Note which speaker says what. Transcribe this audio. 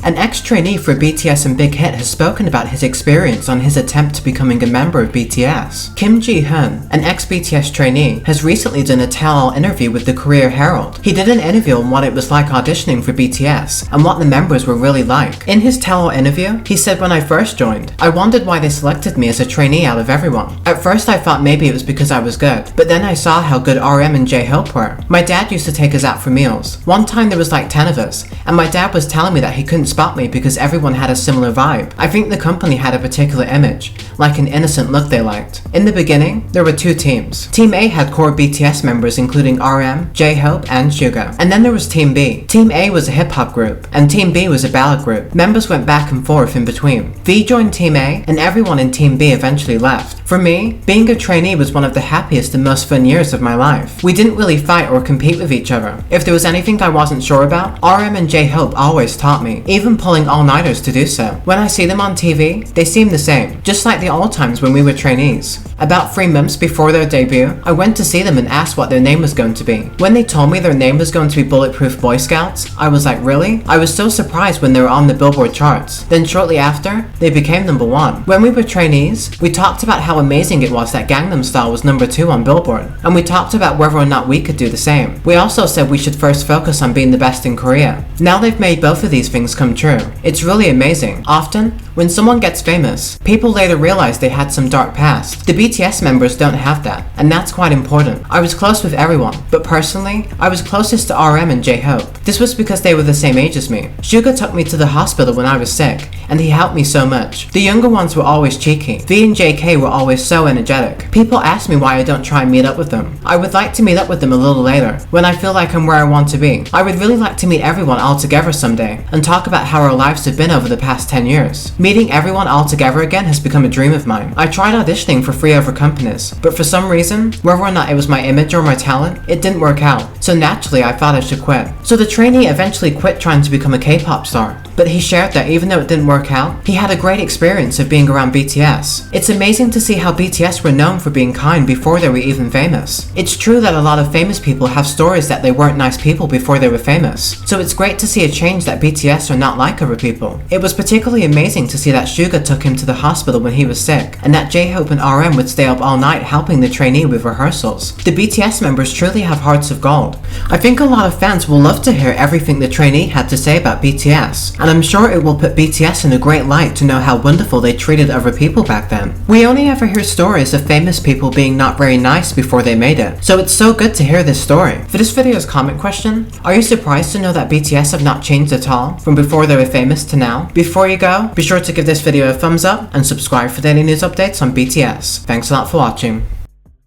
Speaker 1: An ex-trainee for BTS and BigHit has spoken about his experience on his attempt to becoming a member of BTS. Ji Hun, an ex-BTS trainee, has recently done a tell-all interview with the Korea Herald. He did an interview on what it was like auditioning for BTS and what the members were really like. In his tell-all interview, he said, "When I first joined, I wondered why they selected me as a trainee out of everyone. At first I thought maybe it was because I was good, but then I saw how good RM and J-Hope were. My dad used to take us out for meals. One time there was like 10 of us, and my dad was telling me that he couldn't spot me because everyone had a similar vibe. I think the company had a particular image, like an innocent look they liked." In the beginning, there were two teams. Team A had core BTS members including RM, J-Hope, and Suga. And then there was Team B. Team A was a hip-hop group, and Team B was a ballad group. Members went back and forth in between. V joined Team A, and everyone in Team B eventually left. For me, being a trainee was one of the happiest and most fun years of my life. We didn't really fight or compete with each other. If there was anything I wasn't sure about, RM and J-Hope always taught me, even pulling all-nighters to do so. When I see them on TV, they seem the same, just like the old times when we were trainees. About 3 months before their debut, I went to see them and asked what their name was going to be. When they told me their name was going to be Bulletproof Boy Scouts, I was like, really? I was so surprised when they were on the Billboard charts. Then shortly after, they became #1. When we were trainees, we talked about how amazing it was that Gangnam Style was #2 on Billboard, and we talked about whether or not we could do the same. We also said we should first focus on being the best in Korea. Now they've made both of these things come true. It's really amazing. Often, when someone gets famous, people later realize they had some dark past. The BTS members don't have that, and that's quite important. I was close with everyone, but personally, I was closest to RM and J-Hope. This was because they were the same age as me. Suga took me to the hospital when I was sick, and he helped me so much. The younger ones were always cheeky. V and JK were always so energetic. People ask me why I don't try and meet up with them. I would like to meet up with them a little later, when I feel like I'm where I want to be. I would really like to meet everyone all together someday, and talk about how our lives have been over the past 10 years. Meeting everyone all together again has become a dream of mine. I tried auditioning for 3 other companies, but for some reason, whether or not it was my image or my talent, it didn't work out. So naturally, I thought I should quit. So the trainee eventually quit trying to become a K-pop star. But he shared that even though it didn't work out, he had a great experience of being around BTS. It's amazing to see how BTS were known for being kind before they were even famous. It's true that a lot of famous people have stories that they weren't nice people before they were famous. So it's great to see a change that BTS are not like other people. It was particularly amazing to see that Suga took him to the hospital when he was sick, and that J-Hope and RM would stay up all night helping the trainee with rehearsals. The BTS members truly have hearts of gold. I think a lot of fans will love to hear everything the trainee had to say about BTS, and I'm sure it will put BTS in a great light to know how wonderful they treated other people back then. We only ever hear stories of famous people being not very nice before they made it, so it's so good to hear this story. For this video's comment question, are you surprised to know that BTS have not changed at all from before they were famous to now? Before you go, be sure to give this video a thumbs up and subscribe for daily news updates on BTS. Thanks a lot for watching.